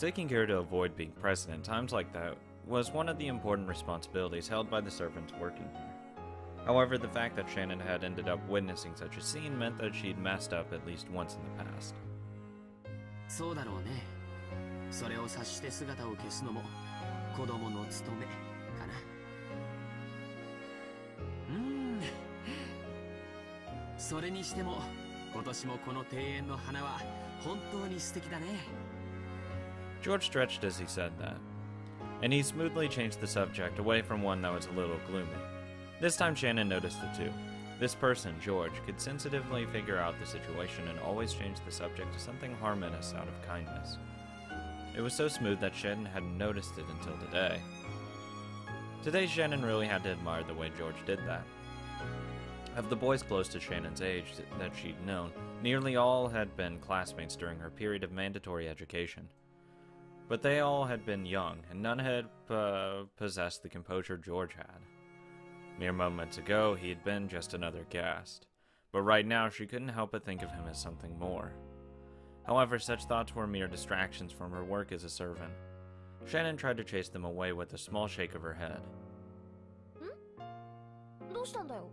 Taking care to avoid being present in times like that was one of the important responsibilities held by the servants working here. However, the fact that Shannon had ended up witnessing such a scene meant that she'd messed up at least once in the past. そうだろうね。それを察して姿を消すのも子供の務めかな。それにしても今年もこの庭園の花は本当に素敵だね。George stretched as he said that, and he smoothly changed the subject away from one that was a little gloomy. This time Shannon noticed it too. This person, George, could sensitively figure out the situation and always change the subject to something harmonious out of kindness. It was so smooth that Shannon hadn't noticed it until today. Today Shannon really had to admire the way George did that. Of the boys close to Shannon's age that she'd known, nearly all had been classmates during her period of mandatory education. But they all had been young, and none had possessed the composure George had. Mere moments ago, he had been just another guest, but right now she couldn't help but think of him as something more. However, such thoughts were mere distractions from her work as a servant. Shannon tried to chase them away with a small shake of her head. どうしたんだよ。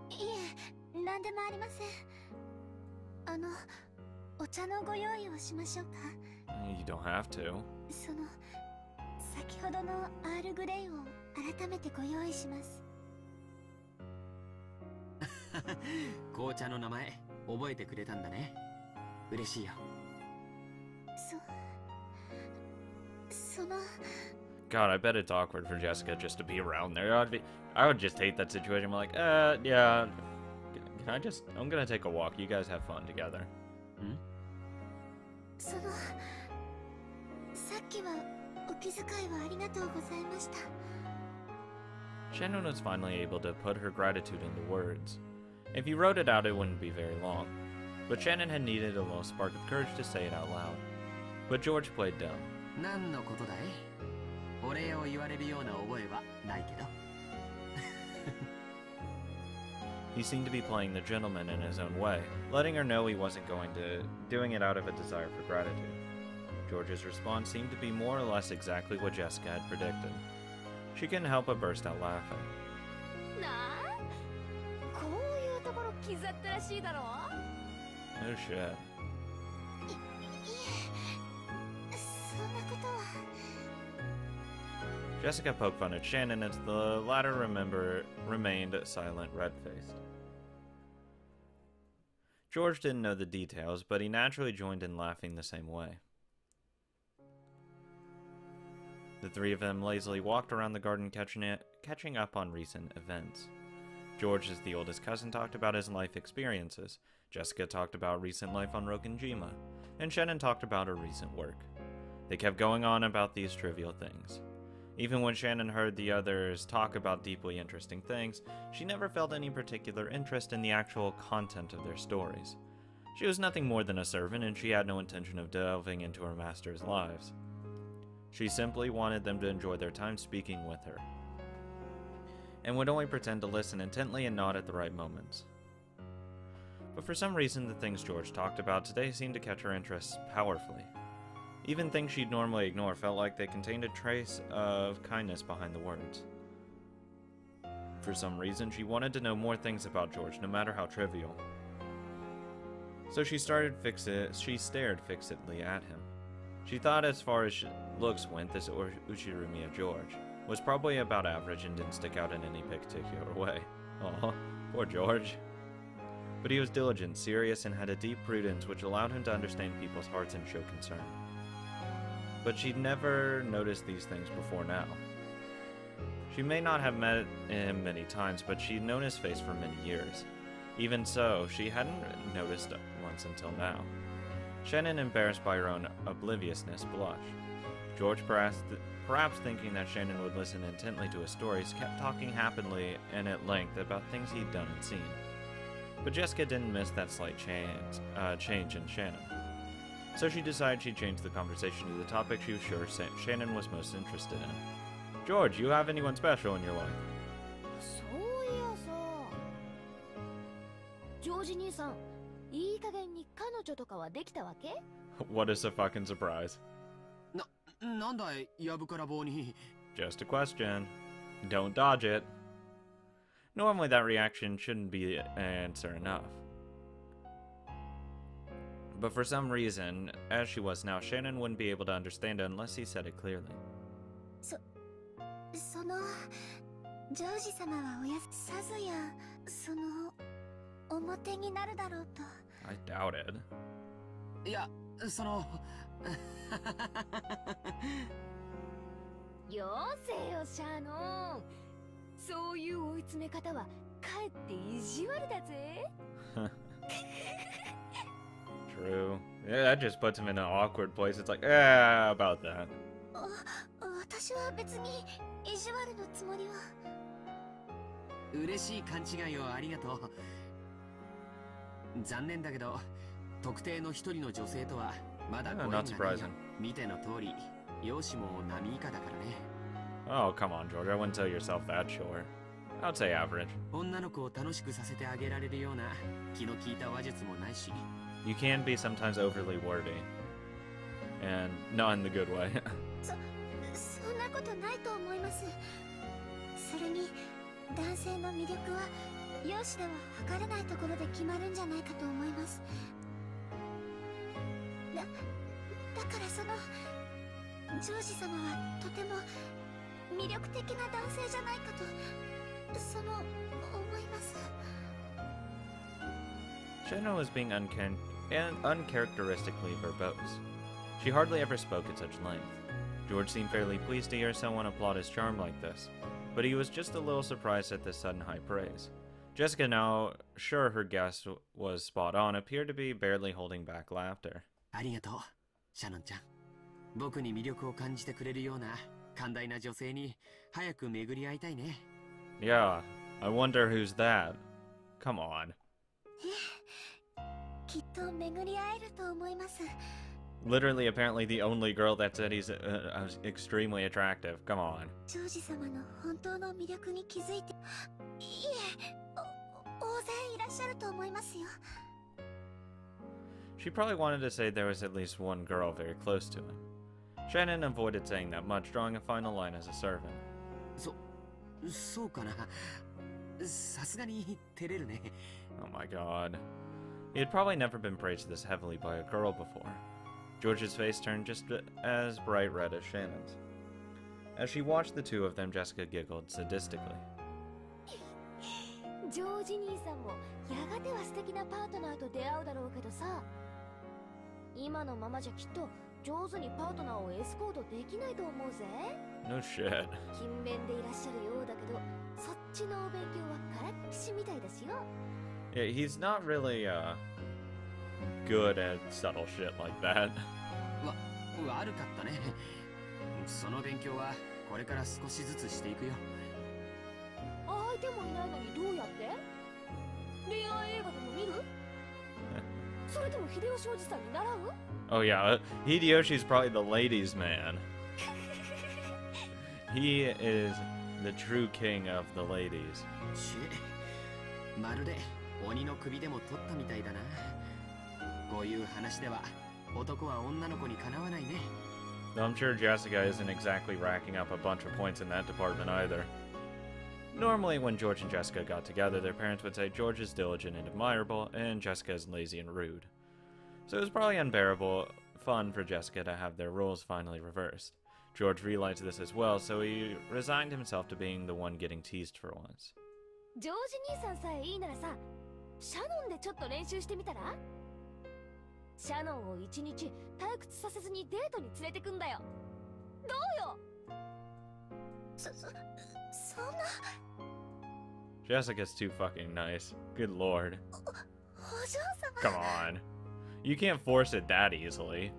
いえ、何でもありません。お茶のご用意をしましょうか。You don't have to. 先ほどのアールグレイを改めてご用意します。紅茶の名前覚えてくれたんだね。嬉しいよ。God, I bet it's awkward for Jessica just to be around there. I would just hate that situation. I'm like, yeah. I'm gonna take a walk. You guys have fun together. さっきはお気遣いはありがとうございました。 Shannon was finally able to put her gratitude into words. If you wrote it out, it wouldn't be very long. But Shannon had needed a little spark of courage to say it out loud. But George played dumb. 何のことだい？お礼を言われるような覚えはないけど。He seemed to be playing the gentleman in his own way, letting her know he wasn't doing it out of a desire for gratitude. George's response seemed to be more or less exactly what Jessica had predicted. She couldn't help but burst out laughing. なあ、こういうところ気ざったらしいだろ。 No shit. いえ、そんなことは。 Jessica poked fun at Shannon as the latter remained silent, red-faced. George didn't know the details, but he naturally joined in laughing the same way. The three of them lazily walked around the garden catching up on recent events. George, as the oldest cousin, talked about his life experiences. Jessica talked about recent life on Rokenjima, and Shannon talked about her recent work. They kept going on about these trivial things. Even when Shannon heard the others talk about deeply interesting things, she never felt any particular interest in the actual content of their stories. She was nothing more than a servant, and she had no intention of delving into her master's lives. She simply wanted them to enjoy their time speaking with her, and would only pretend to listen intently and nod at the right moments. But for some reason, the things George talked about today seemed to catch her interest powerfully. Even things she'd normally ignore felt like they contained a trace of kindness behind the words. For some reason, she wanted to know more things about George, no matter how trivial. So she stared fixedly at him. She thought as far as looks went, this Uchirumiya George was probably about average and didn't stick out in any particular way. Aw, poor George. But he was diligent, serious, and had a deep prudence which allowed him to understand people's hearts and show concern. But she'd never noticed these things before now. She may not have met him many times, but she'd known his face for many years. Even so, she hadn't noticed once until now. Shannon, embarrassed by her own obliviousness, blushed. George, perhaps thinking that Shannon would listen intently to his stories, kept talking happily and at length about things he'd done and seen. But Jessica didn't miss that slight change in Shannon. So she decided she'd change the conversation to the topic she was sure Shannon was most interested in. George, you have anyone special in your life? そういやさ、ジョージ兄さん、いい加減に彼女とかはできたわけ？ What is a fucking surprise? なんだい、やぶから棒に。 Just a question. Don't dodge it. Normally that reaction shouldn't be an answer enough. But for some reason, as she was now, Shannon wouldn't be able to understand it unless he said it clearly. そのジョージ様はおやさぞやその表になるだろうと。 I doubt it. いや、そのよせよシャノン、そういう追い詰め方はかえって意地悪だぜ。True. Yeah, that just puts him in an awkward place. It's like, about that. 私は別に意地悪のつもりは。嬉しい勘違いをありがとう。残念だけど、特定の一人の女性とはまだご縁がないよ。見ての通り、容姿も波以下だからね。Oh, come on, George. I wouldn't tell yourself that short. I'd say average. 女の子を楽しくさせてあげられるような気の利いた話術もないし。You can be sometimes overly wordy. And not in the good way. そんなことないと思います。それに男性の魅力は容姿では測れないところで決まるんじゃないかと思います。だからそのジョージ様はとても魅力的な男性じゃないかと思います。 Shannon was being uncharacteristically verbose. She hardly ever spoke at such length. George seemed fairly pleased to hear someone applaud his charm like this, but he was just a little surprised at this sudden high praise. Jessica, now sure her guess was spot on, appeared to be barely holding back laughter. ありがとう、シャノンちゃん。僕に魅力を感じてくれるような寛大な女性に早く巡り会いたいね。Yeah, I wonder who's that. Come on. きっと巡り会えると思います。 Literally, apparently the only girl that said he's extremely attractive. Come on. ジョージ様の本当の魅力に気づいて、いえ、大勢いらっしゃると思いますよ。 She probably wanted to say there was at least one girl very close to him. Shannon avoided saying that much, drawing a final line as a servant. そうかな。さすがに照れるね。 Oh my god. He had probably never been praised this heavily by a girl before. George's face turned just as bright red as Shannon's. As she watched the two of them, Jessica giggled sadistically. ジョージ兄さんもやがては素敵なパートナーと出会うだろうけどさ、今のままじゃきっと上手にパートナーをエスコートできないと思うぜ。 No shit. 勤勉でいらっしゃるようだけど、そっちのお勉強はからっきしみたいですよ。 Yeah, he's not really, good at subtle shit like that. 悪かったね。その勉強はこれから少しずつしていくよ。相手もいないのにどうやって？恋愛映画でも見る？それとも秀吉おじさんに習う？ Oh yeah, Hideyoshi's probably the ladies' man. He is the true king of the ladies. まるで鬼の首でも取ったみたいだな。こういう話では男は女の子にかなわないね。 Though I'm sure Jessica isn't exactly racking up a bunch of points in that department either. Normally, when George and Jessica got together, their parents would say George is diligent and admirable, and Jessica is lazy and rude. So it was probably unbearable fun for Jessica to have their roles finally reversed. George realized this as well, so he resigned himself to being the one getting teased for once. ジョージ兄さんさえいいならさ、シャノンでちょっと練習してみたら？シャノンを一日退屈させずにデートに連れてくんだよ。どうよ？そんな。 Jessica's too fucking nice. Good lord. お嬢様。 Come on. You can't force it that easily.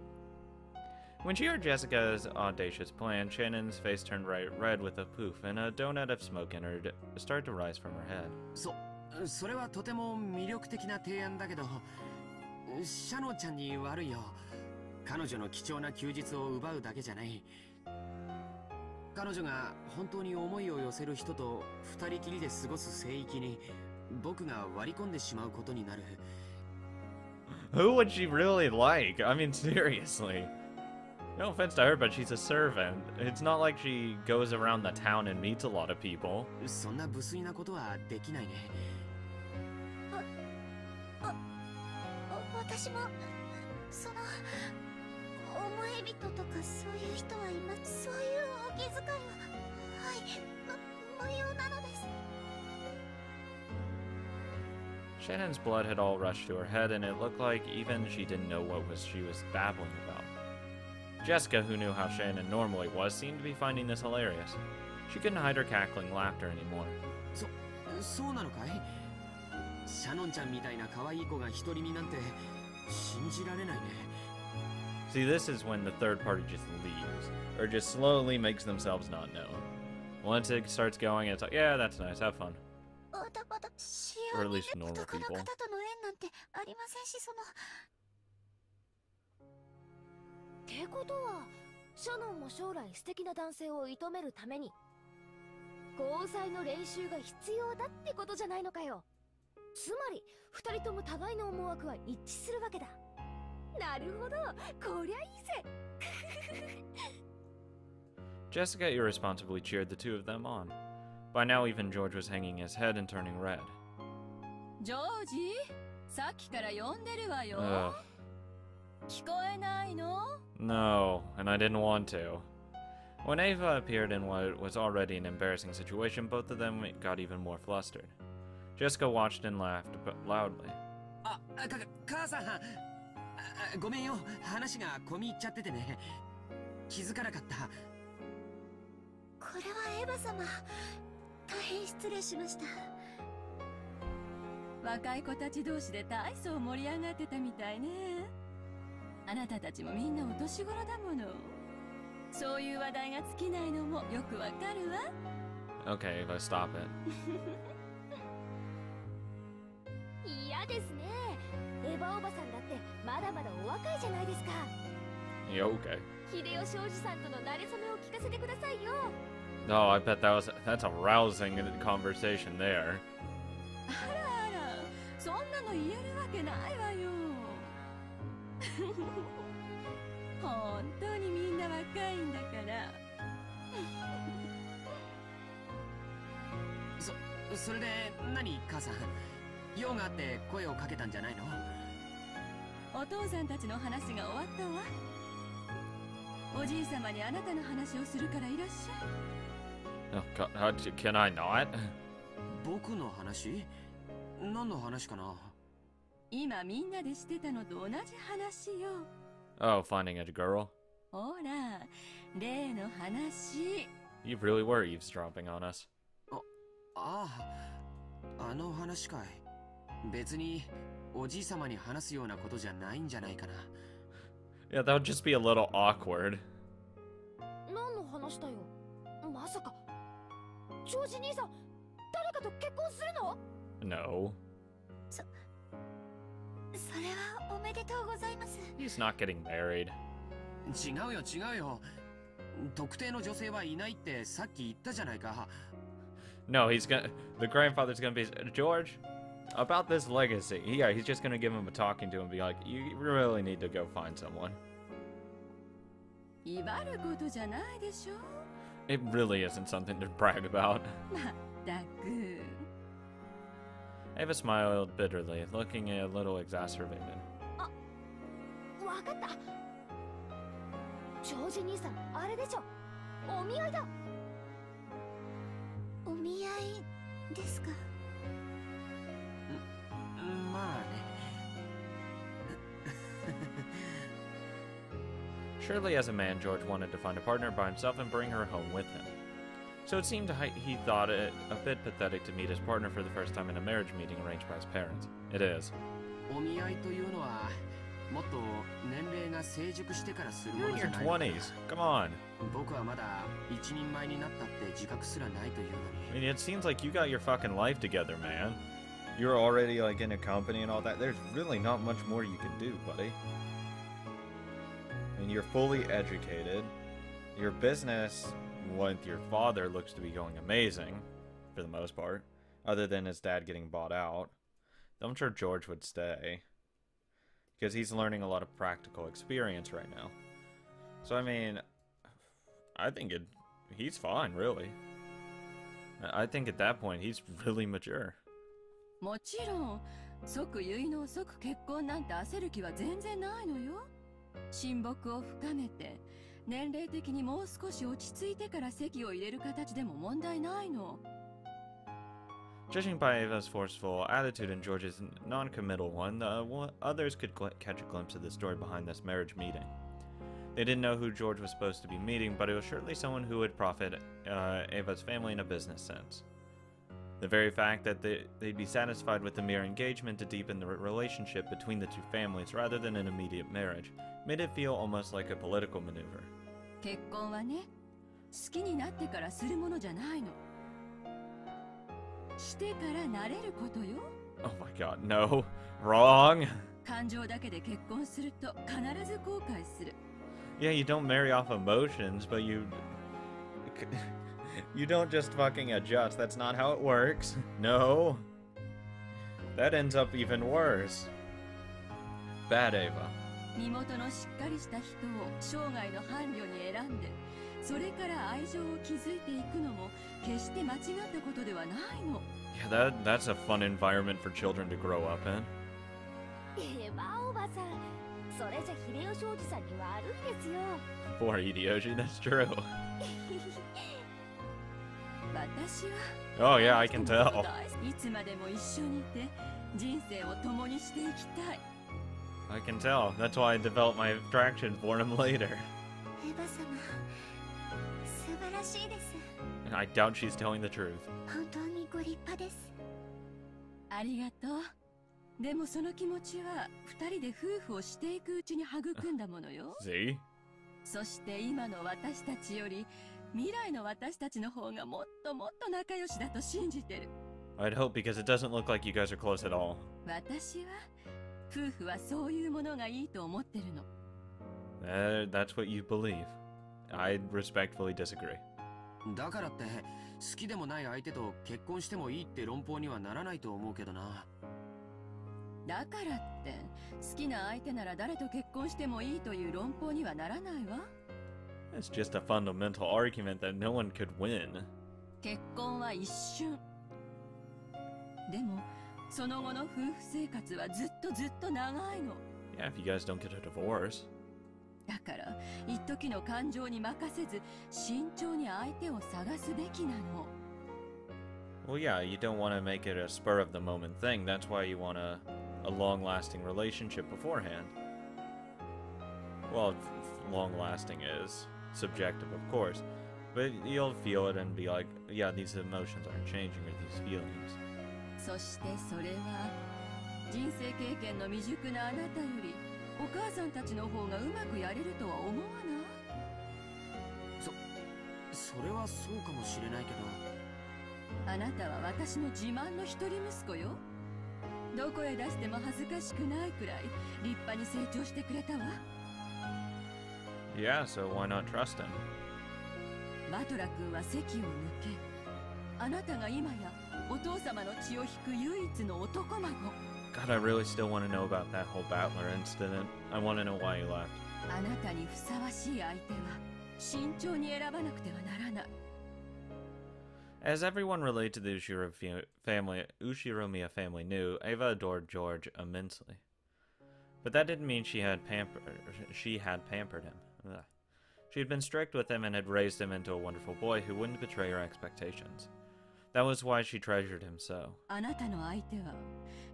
When she heard Jessica's audacious plan, Shannon's face turned bright red with a poof, and a donut of smoke started to rise from her head. それはとても魅力的な提案だけど、シャノンちゃんに悪いよ。彼女の貴重な休日を奪うだけじゃない。彼女が本当に思いを寄せる人と二人きりで過ごす聖域に僕が割り込んでしまうことになる。Who would she really like? I mean, seriously. No offense to her, but she's a servant. It's not like she goes around the town and meets a lot of people. そんな無粋なことはできないね。私もその思い人とかそういう人はいます。そういうお気遣いは無用なのです。 Shannon's blood had all rushed to her head, and it looked like even she didn't know what she was babbling about. Jessica, who knew how Shannon normally was, seemed to be finding this hilarious. She couldn't hide her cackling laughter anymore. そうなのかい？シャノンちゃんみたいな可愛い子が一人身なんて信じられないね。 See, this is when the third party just leaves, or just slowly makes themselves not known. Once it starts going, it's like, yeah, that's nice, have fun. Or at least normal people. ってことは、シャノンも将来素敵な男性を射止めるために交際の練習が必要だってことじゃないのかよ。つまり二人とも互いの思惑は一致するわけだ。なるほど、こりゃいいぜ。Jessica irresponsibly cheered the two of them on. By now, even George was hanging his head and turning red. ジョージ、さっきから呼んでるわよ。 聞こえないの? No, and I didn't want to. When Ava appeared in what was already an embarrassing situation, both of them got even more flustered. Jessica watched and laughed loudly. 母さん、ごめんよ、話が込み入っちゃっててね。気づかなかった。これはエヴァ様、大変失礼しました。若い子たち同士で大層盛り上がってたみたいね。あなたたちもみんなお年頃だもの。そういう話題が尽きないのもよくわかるわ。Okay, let's stop it. 嫌ですね。エヴァおばさんだってまだまだお若いじゃないですか。Yeah, okay. 秀吉おじさんとの馴れ初めを聞かせてくださいよ。Oh, I bet that's a rousing conversation there. あらあら、そんなの言えるわけないわよ。本当にみんな若いんだから。それで何、母さん、用があって声をかけたんじゃないの？お父さんたちの話が終わったわ。おじいさまにあなたの話をするからいらっしゃい。Oh God, can I not? 僕の話？何の話かな？今みんなでしてたのと同じ話よ。Oh, finding a girl? ほら、例の話。You really were eavesdropping on us. ああの話かい。別におじいさまに話すようなことじゃないんじゃないかな。Yeah, that would just be a little awkward. 何の話だよ。まさかジョージ兄さん、誰かと結婚するの？ No. それはおめでとうございます。 He's not getting married. 違うよ違うよ。特定の女性はいないってさっき言ったじゃないか。No, the grandfather's gonna be, George, about this legacy. Yeah, he's just gonna give him a talking to and be like, you really need to go find someone. 威張ることじゃないでしょ。 It really isn't something to brag about. まったく。Ava smiled bitterly, looking a little exacerbated. わかった。ジョージ兄さん、あれでしょ。お見合いだ。お見合いですか？まあね。Surely as a man, George wanted to find a partner by himself and bring her home with him. So it seemed he thought it a bit pathetic to meet his partner for the first time in a marriage meeting arranged by his parents. It is. お見合いというのはもっと年齢が成熟してからするも You're の in じゃ your ない。 20s. Come on. 僕はまだ一人前になったって自覚すらないというの I に。 mean, it seems like you got your fucking life together, man. You're already like in a company and all that. There's really not much more you can do, buddy. I mean, you're fully educated. Your business with your father looks to be going amazing, for the most part. Other than his dad getting bought out. I'm sure George would stay. because he's learning a lot of practical experience right now. So I mean, I think he's fine, really. I think at that point he's really mature. もちろん即結納即結婚なんて焦る気は全然ないのよ。親睦を深めて年齢的にもう少し落ち着いてから籍を入れる形でも問題ないの。 Judging by Ava's forceful attitude and George's non-committal one, others could catch a glimpse of the story behind this marriage meeting. They didn't know who George was supposed to be meeting, but it was surely someone who would profit Ava's family in a business sense. The very fact that they'd be satisfied with the mere engagement to deepen the relationship between the two families rather than an immediate marriage made it feel almost like a political maneuver. 結婚はね、好きになってからするものじゃないの。してから慣れることよ。Oh my god, no. Wrong! 感情だけで結婚すると必ず後悔する。Yeah, you don't marry off emotions, but you don't just fucking adjust. That's not how it works. No. That ends up even worse. Bad Ava. 身元のしっかりした人を生涯の伴侶に選んで、それから愛情を築いていくのも決して間違ったことではないの。Yeah, that's a fun environment for children to grow up in. エヴァおばさん、それじゃ秀吉おじさんに悪いですよ。Poor Hideyoshi, that's true. 私は Oh yeah, I can tell. いつまでも一緒にいて人生を共にしていきたい。I can tell. That's why I developed my attraction for him later. エヴァ様、素晴らしいです。 And I doubt she's telling the truth. 本当にご立派です。ありがとう。でもその気持ちは二人で夫婦をしていくうちに育んだものよ。See? そして今の私たちより未来の私たちの方がもっともっと仲良しだと信じてる。I'd hope because it doesn't look like you guys are close at all. 私は夫婦はそういうものがいいと思ってるの。That's what you believe. I respectfully disagree. だからって好きでもない相手と結婚してもいいって論法にはならないと思うけどな。だからって好きな相手なら誰と結婚してもいいという論法にはならないわ。It's just a fundamental argument that no one could win. 結婚は一瞬。でもその後の夫婦生活はずっと長いの。Yeah, if you guys don't get a divorce. だから一時の感情に任せず慎重に相手を探すべきなの。Well, yeah, you don't want to make it a spur of the moment thing. That's why you want a long-lasting relationship beforehand. Well, long-lasting is subjective, of course. But you'll feel it and be like, yeah, these emotions aren't changing or these feelings. そしてそれは人生経験の未熟なあなたよりお母さんたちの方がうまくやれるとは思わない？それはそうかもしれないけど。あなたは私の自慢の一人息子よ。どこへ出しても恥ずかしくないくらい立派に成長してくれたわ。Yeah, so why not trust him? バトラ君は席を抜け、あなたが今やお父様の血を引く唯一の男孫。God, I really still want to know about that whole Battler incident. I want to know why you left. あなたにふさわしい相手は慎重に選ばなくてはならない。As everyone related to the Ushiromiya family knew, Ava adored George immensely. But that didn't mean she had pampered him. Ugh. She had been strict with him and had raised him into a wonderful boy who wouldn't betray her expectations. That was why she treasured him so. あなたの相手は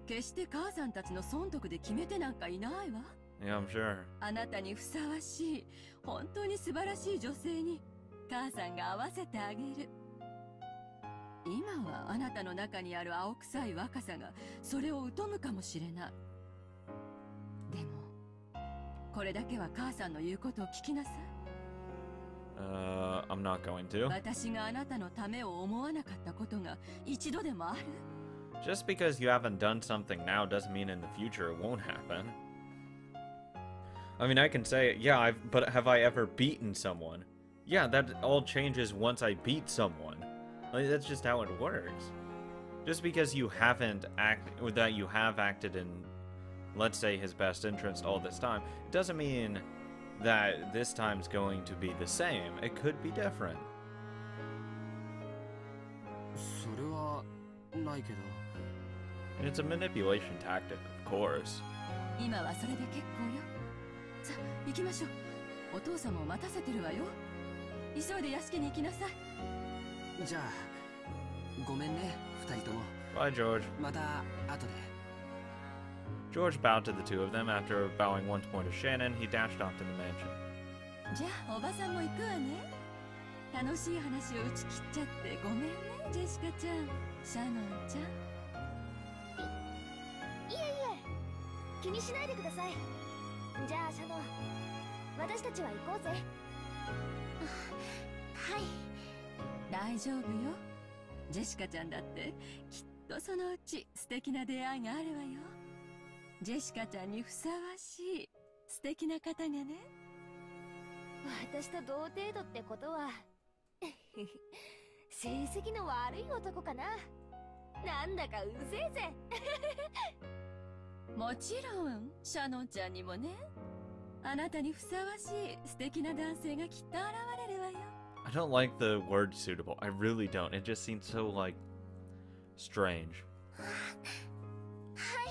決して母さんたちの損得で決めてなんかいないわ。Yeah, I'm sure. あなたにふさわしい本当に素晴らしい女性に母さんが合わせてあげる。今はあなたの中にある青臭い若さがそれを疎むかもしれない。でもこれだけは母さんの言うことを聞きなさい。I'm not going to. 私があなたのためを思わなかったことが一度でもある？ Just because you haven't done something now doesn't mean in the future it won't happen. I mean, I can say, yeah, but have I ever beaten someone? Yeah, that all changes once I beat someone. Like, that's just how it works. Just because you have acted in let's say, his best interest all this time, it doesn't mean that this time's going to be the same. It could be different. それはないけど。 And it's a manipulation tactic, of course. 今はそれで結構よ。さあ行きましょう。お父様を待たせてるわよ。急いで屋敷に行きなさい。じゃあごめんね、二人とも。 Bye, George. また後で。 George bowed to the two of them. After bowing once more to Shannon, he dashed off to the mansion. じゃあおばさんも行くわね。楽しい話を打ち切っちゃってごめんね、ジェシカちゃん、シャノンちゃん。いえいえ、気にしないでください。じゃあシャノン、私たちは行こうぜ。はい。大丈夫よ。ジェシカちゃんだってきっとそのうち素敵な出会いがあるわよ。ジェシカちゃんにふさわしい素敵な方がね。私と同程度ってことは成績の悪い男かな。なんだかうぜえぜ。もちろんシャノンちゃんにもね。あなたにふさわしい素敵な男性がきっと現れるわよ。I don't like the word suitable. I really don't. It just seems so, like, strange. はい。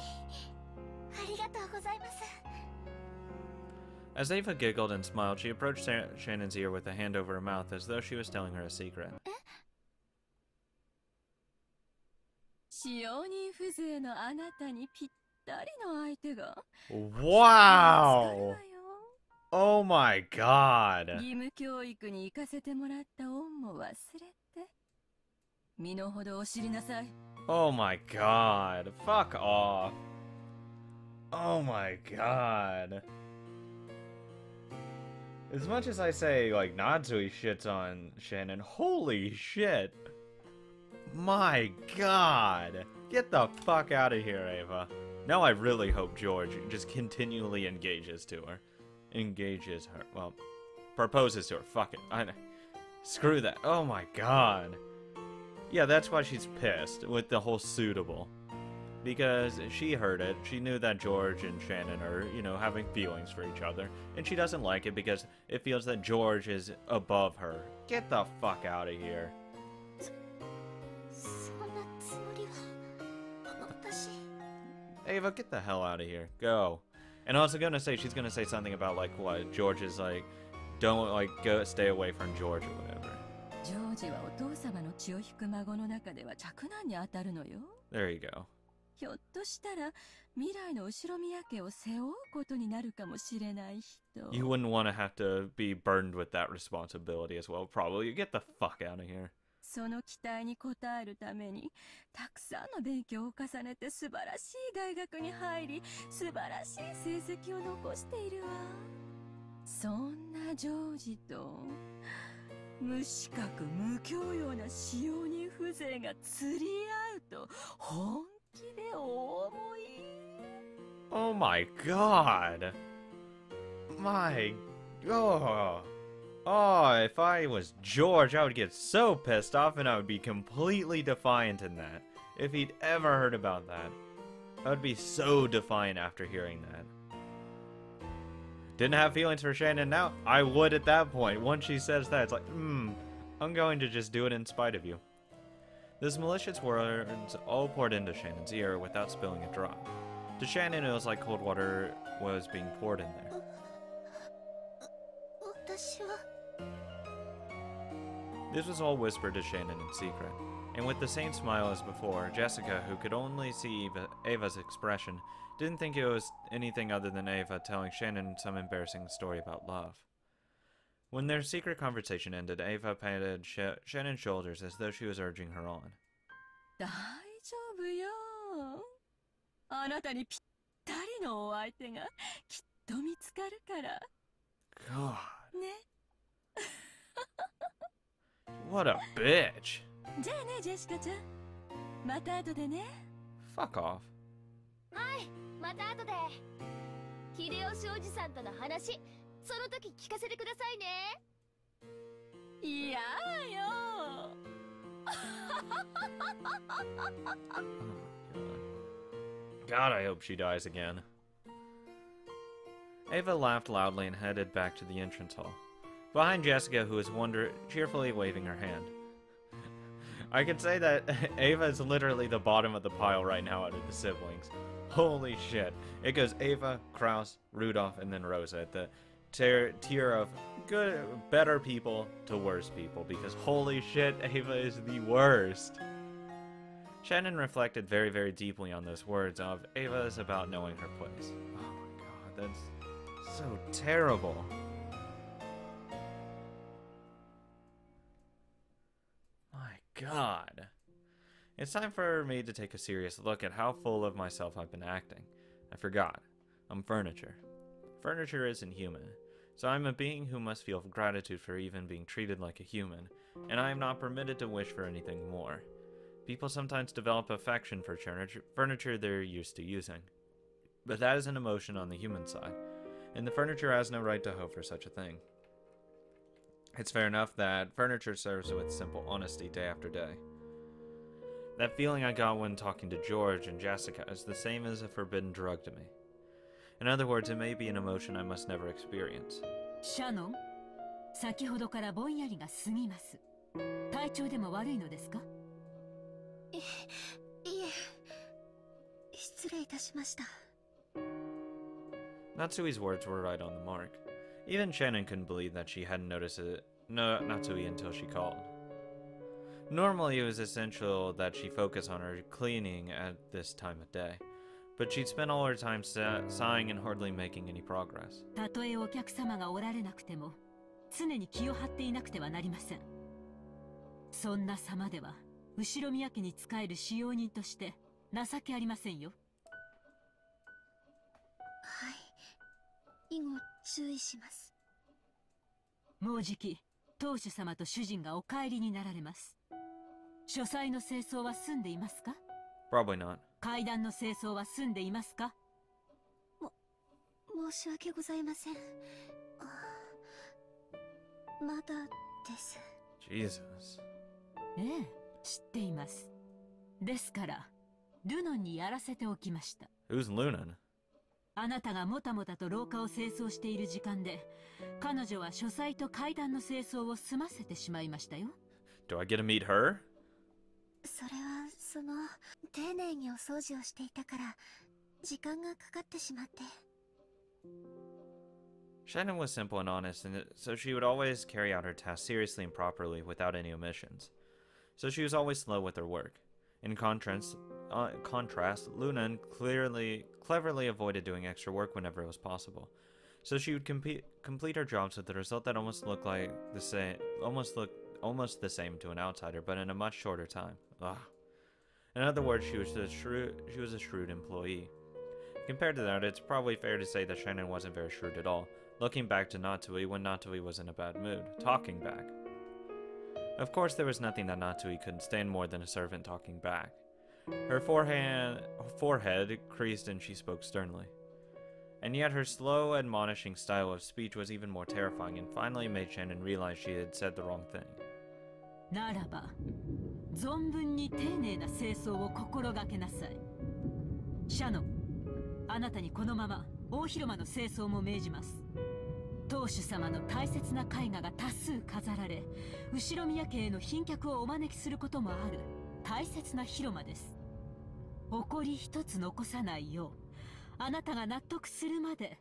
ありがとうございます。 As Ava giggled and smiled, she approached Shannon's ear with a hand over her mouth as though she was telling her a secret. 使用人風情のあなたにぴったりの相手が Wow! Oh my god! 義務教育に行かせてもらった恩も忘れて身の程を知りなさい。 Oh my god! Fuck off! Oh my god! As much as I say, like, Natsui shits on Shannon, holy shit! My god! Get the fuck out of here, Ava. Now I really hope George just continually engages her. Well, proposes to her. Fuck it. Screw that. Oh my god. Yeah, that's why she's pissed with the whole suitable. Because she heard it, she knew that George and Shannon are, you know, having feelings for each other. And she doesn't like it because it feels that George is above her. Get the fuck out of here. そんなつもりは。私。 Ava, get the hell out of here. Go. And I was gonna say, she's gonna say something about, like, what? George is like, don't, like, go, stay away from George or whatever. ジョージはお父様の血を引く孫の中では嫡男に当たるのよ。 There you go. ひょっとしたら未来の後ろ宮家を背負うことになるかもしれない人。 You wouldn't want to have to be burdened with that responsibility as well, probably. Get the fuck out of here. その期待に応えるためにたくさんの勉強を重ねて素晴らしい大学に入り素晴らしい成績を残しているわ。そんなジョージと無資格無教養な使用人風情が釣り合うと本気でお思い。 Oh my god. My... Oh, if I was George, I would get so pissed off and I would be completely defiant in that. If he'd ever heard about that. I would be so defiant after hearing that. Didn't have feelings for Shannon now? I would at that point. Once she says that, it's like, I'm going to just do it in spite of you. Those malicious words all poured into Shannon's ear without spilling a drop. To Shannon, it was like cold water was being poured in there. 私は。 This was all whispered to Shannon in secret, and with the same smile as before, Jessica, who could only see Ava's expression, didn't think it was anything other than Ava telling Shannon some embarrassing story about love. When their secret conversation ended, Ava patted Shannon's shoulders as though she was urging her on. 大丈夫よ。あなたにぴったりのお相手がきっと見つかるから。 God. ね。 What a bitch. じゃあね、ジェシカちゃん。また後でね。 Fuck off. はい、また後で。秀吉おじさんとの話、その時聞かせてくださいね。いやよ。 God, I hope she dies again. Ava laughed loudly and headed back to the entrance hall, behind Jessica, who was cheerfully waving her hand. I could say that Ava is literally the bottom of the pile right now out of the siblings. Holy shit. It goes Ava, Kraus, Rudolph, and then Rosa at the tier of better people to worse people, because holy shit, Ava is the worst. Shannon reflected very, very deeply on those words of Ava is about knowing her place. Oh my god, that's so terrible. My god. It's time for me to take a serious look at how full of myself I've been acting. I forgot. I'm furniture. Furniture isn't human, so I'm a being who must feel gratitude for even being treated like a human, and I am not permitted to wish for anything more. People sometimes develop affection for furniture they're used to using, but that is an emotion on the human side, and the furniture has no right to hope for such a thing. It's fair enough that furniture serves with simple honesty day after day. That feeling I got when talking to George and Jessica is the same as a forbidden drug to me. In other words, it may be an emotion I must never experience. Shannon, 先ほどからぼんやりが過ぎます。体調でも悪いのですか？いえ、失礼いたしました。Natsui's words were right on the mark. Even Shannon couldn't believe that she hadn't noticed Natsui until she called. Normally, it was essential that she focus on her cleaning at this time of day, but she'd spent all her time sighing and hardly making any progress. たとえお客様がおられなくても、常に気を張っていなくてはなりません。そんな様では、後ろ宮家に仕える使用人として情けありませんよ。はい、以後注意します。もうじき、当主様と主人がお帰りになられます。書斎の清掃は済んでいますか？ Probably not. 階段の清掃は済んでいますか？申し訳ございません。まだです。Jesus. ええ、知っています。ですから、ルノンにやらせておきました。Who's Lunan? あなたがもたもたと廊下を清掃している時間で、彼女は書斎と階段の清掃を済ませてしまいましたよ。Do I get to meet her? それは丁寧にお掃除をしていたから時間がかかってしまって。Shannon was simple and honest, and so she would always carry out her tasks seriously and properly without any omissions. So she was always slow with her work. In contrast, Lunan cleverly avoided doing extra work whenever it was possible. So she would complete her jobs with the result that almost looked the same to an outsider, but in a much shorter time. Ugh. In other words, she was a shrewd employee. Compared to that, it's probably fair to say that Shannon wasn't very shrewd at all, looking back to Natsui when Natsui was in a bad mood, talking back. Of course, there was nothing that Natsui couldn't stand more than a servant talking back. Her forehead creased and she spoke sternly. And yet her slow, admonishing style of speech was even more terrifying and finally made Shannon realize she had said the wrong thing. ならば、存分に丁寧な清掃を心がけなさい。シャノン、あなたにこのまま大広間の清掃も命じます。当主様の大切な絵画が多数飾られ、後宮家への賓客をお招きすることもある大切な広間です。埃一つ残さないよう、あなたが納得するまで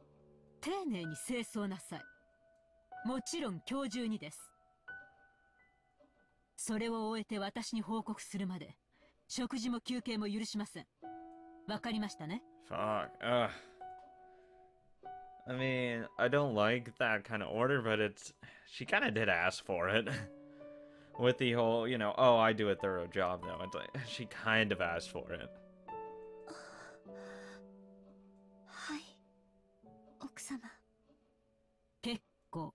丁寧に清掃なさい。もちろん今日中にです。それを終えて私に報告するまで、食事も休憩も許しません。わかりましたね？ Fuck. I mean, I don't like that kind of order, but she kind of did ask for it. With the whole, oh, I do a thorough job though. It's like, she kind of asked for it. はい、奥様。結構。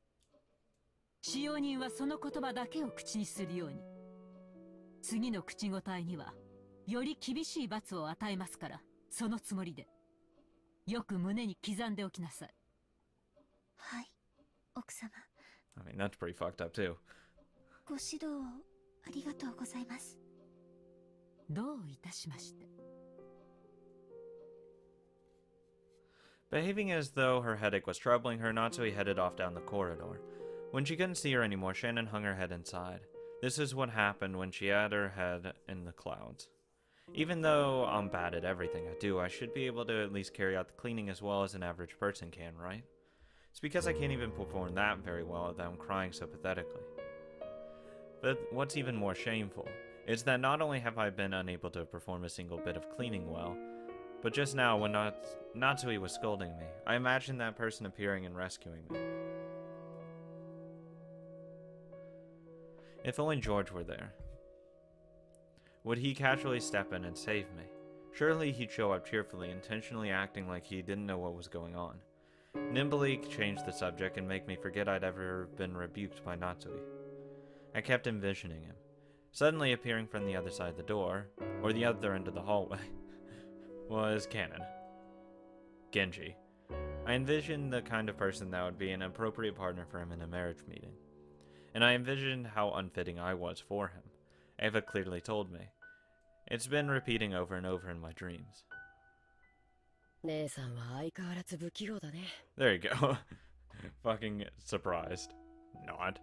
使用人はその言葉だけを口にするように。次の口答えには、より厳しい罰を与えますから、そのつもりで。よく胸に刻んでおきなさい。はい、奥様。I mean, that's pretty fucked up too. ご指導をありがとうございます。どういたしまして。Behaving as though her headache was troubling her, Natsui headed off down the corridor. When she couldn't see her anymore, Shannon hung her head inside. This is what happened when she had her head in the clouds. Even though I'm bad at everything I do, I should be able to at least carry out the cleaning as well as an average person can, right? It's because I can't even perform that very well that I'm crying so pathetically. But what's even more shameful is that not only have I been unable to perform a single bit of cleaning well, but just now when Natsui was scolding me, I imagined that person appearing and rescuing me. If only George were there. Would he casually step in and save me? Surely he'd show up cheerfully, intentionally acting like he didn't know what was going on. Nimbly change the subject and make me forget I'd ever been rebuked by Natsui. I kept envisioning him, suddenly appearing from the other side of the door, or the other end of the hallway, was Canon. Genji. I envisioned the kind of person that would be an appropriate partner for him in a marriage meeting. And I envisioned how unfitting I was for him. Ava clearly told me. It's been repeating over and over in my dreams. There you go. Fucking surprised. Not.